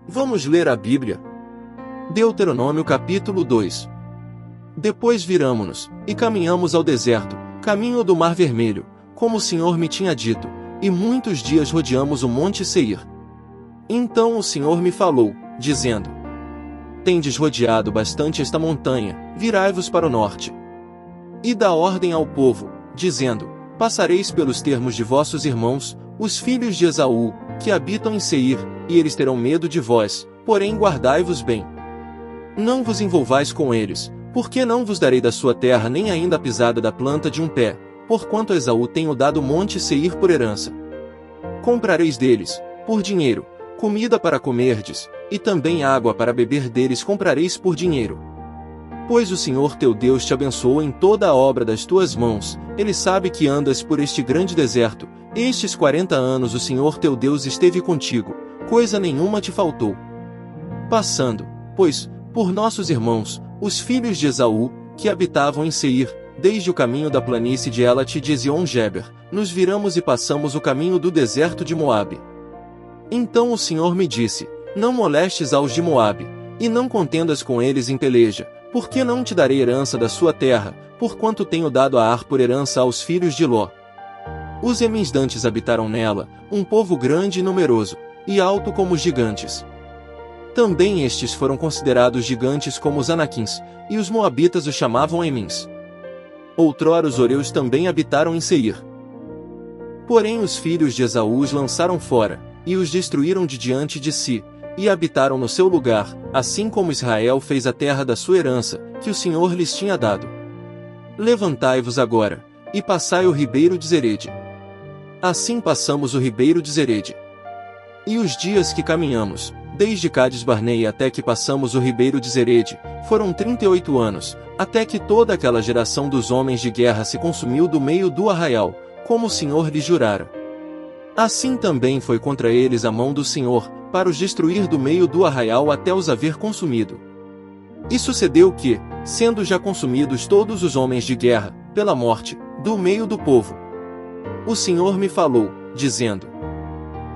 Vamos ler a Bíblia? Deuteronômio capítulo 2. Depois viramo-nos, e caminhamos ao deserto, caminho do Mar Vermelho, como o Senhor me tinha dito, e muitos dias rodeamos o monte Seir. Então o Senhor me falou, dizendo: Tendes rodeado bastante esta montanha, virai-vos para o norte. E dá ordem ao povo, dizendo: Passareis pelos termos de vossos irmãos, os filhos de Esaú, que habitam em Seir, e eles terão medo de vós, porém guardai-vos bem. Não vos envolvais com eles, porque não vos darei da sua terra nem ainda a pisada da planta de um pé, porquanto a Esaú tenho dado o monte Seir por herança. Comprareis deles, por dinheiro, comida para comerdes, e também água para beber deles comprareis por dinheiro. Pois o Senhor teu Deus te abençoou em toda a obra das tuas mãos, Ele sabe que andas por este grande deserto, estes 40 anos o Senhor teu Deus esteve contigo, coisa nenhuma te faltou. Passando, pois, por nossos irmãos, os filhos de Esaú, que habitavam em Seir, desde o caminho da planície de Elat e de Ezion-Geber, nos viramos e passamos o caminho do deserto de Moabe. Então o Senhor me disse: Não molestes aos de Moabe, e não contendas com eles em peleja, porque não te darei herança da sua terra, porquanto tenho dado a Ar por herança aos filhos de Ló. Os emisdantes habitaram nela, um povo grande e numeroso, e alto como os gigantes. Também estes foram considerados gigantes como os anaquins, e os moabitas os chamavam Emins. Outrora os horeus também habitaram em Seir. Porém os filhos de Esaú os lançaram fora, e os destruíram de diante de si, e habitaram no seu lugar, assim como Israel fez a terra da sua herança, que o Senhor lhes tinha dado. Levantai-vos agora, e passai o ribeiro de Zerede. Assim passamos o ribeiro de Zerede. E os dias que caminhamos, desde Cades-Barneia até que passamos o ribeiro de Zerede, foram 38 anos, até que toda aquela geração dos homens de guerra se consumiu do meio do arraial, como o Senhor lhe jurara. Assim também foi contra eles a mão do Senhor, para os destruir do meio do arraial até os haver consumido. E sucedeu que, sendo já consumidos todos os homens de guerra, pela morte, do meio do povo, o Senhor me falou, dizendo: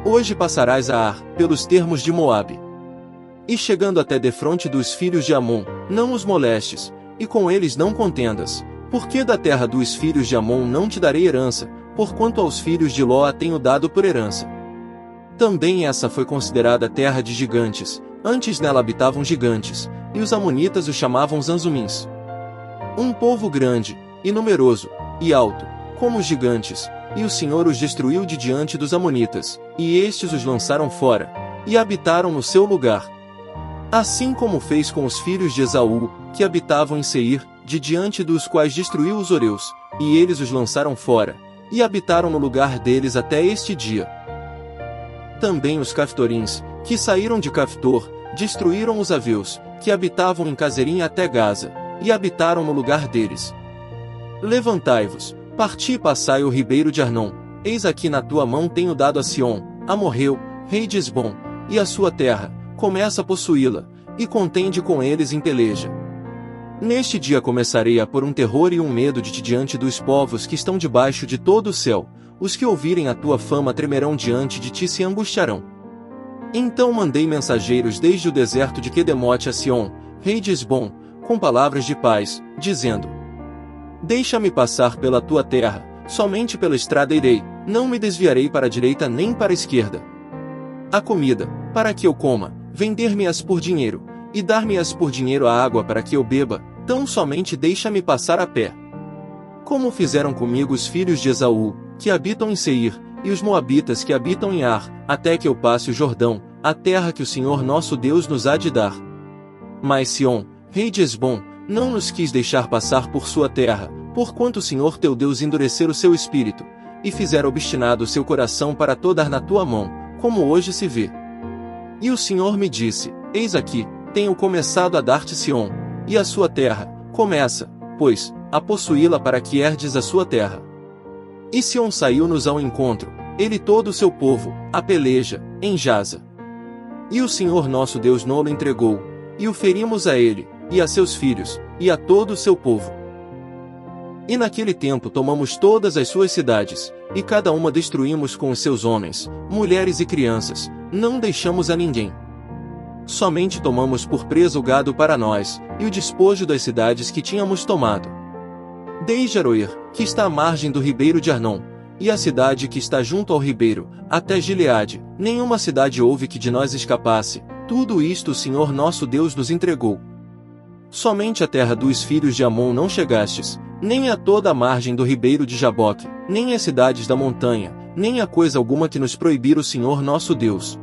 Hoje passarás a Ar, pelos termos de Moabe. E chegando até defronte dos filhos de Amon, não os molestes, e com eles não contendas, porque da terra dos filhos de Amon não te darei herança, porquanto aos filhos de Ló a tenho dado por herança. Também essa foi considerada terra de gigantes, antes nela habitavam gigantes, e os amonitas os chamavam Zanzumins. Um povo grande, e numeroso, e alto, como os gigantes, e o Senhor os destruiu de diante dos amonitas, e estes os lançaram fora, e habitaram no seu lugar. Assim como fez com os filhos de Esaú, que habitavam em Seir, de diante dos quais destruiu os horeus, e eles os lançaram fora, e habitaram no lugar deles até este dia. Também os Caftorins, que saíram de Caftor, destruíram os aveus, que habitavam em Cazerim até Gaza, e habitaram no lugar deles. Levantai-vos, parti e passai o ribeiro de Arnon, eis aqui na tua mão tenho dado a Sion, amorreu, rei de Esbom, e a sua terra, começa a possuí-la, e contende com eles em peleja. Neste dia começarei a pôr um terror e um medo de ti diante dos povos que estão debaixo de todo o céu, os que ouvirem a tua fama tremerão diante de ti e se angustiarão. Então mandei mensageiros desde o deserto de Quedemote a Sion, rei de Esbom, com palavras de paz, dizendo: Deixa-me passar pela tua terra, somente pela estrada irei, não me desviarei para a direita nem para a esquerda. A comida, para que eu coma, vender-me-as por dinheiro, e dar-me-as por dinheiro a água para que eu beba, tão somente deixa-me passar a pé. Como fizeram comigo os filhos de Esaú, que habitam em Seir, e os moabitas que habitam em Ar, até que eu passe o Jordão, a terra que o Senhor nosso Deus nos há de dar. Mas Sion, rei de Esbom, não nos quis deixar passar por sua terra, porquanto o Senhor teu Deus endurecer o seu espírito, e fizer obstinado o seu coração para todar na tua mão, como hoje se vê. E o Senhor me disse: Eis aqui, tenho começado a dar-te Sion, e a sua terra, começa, pois, a possuí-la para que herdes a sua terra. E Sion saiu-nos ao encontro, ele e todo o seu povo, a peleja, em Jaza. E o Senhor nosso Deus no-lo entregou, e o ferimos a ele, e a seus filhos, e a todo o seu povo. E naquele tempo tomamos todas as suas cidades, e cada uma destruímos com os seus homens, mulheres e crianças, não deixamos a ninguém. Somente tomamos por presa o gado para nós, e o despojo das cidades que tínhamos tomado. Desde Aroer, que está à margem do ribeiro de Arnon, e a cidade que está junto ao ribeiro, até Gileade, nenhuma cidade houve que de nós escapasse, tudo isto o Senhor nosso Deus nos entregou. Somente a terra dos filhos de Amon não chegastes, nem a toda a margem do ribeiro de Jaboque, nem as cidades da montanha, nem a coisa alguma que nos proibira o Senhor nosso Deus.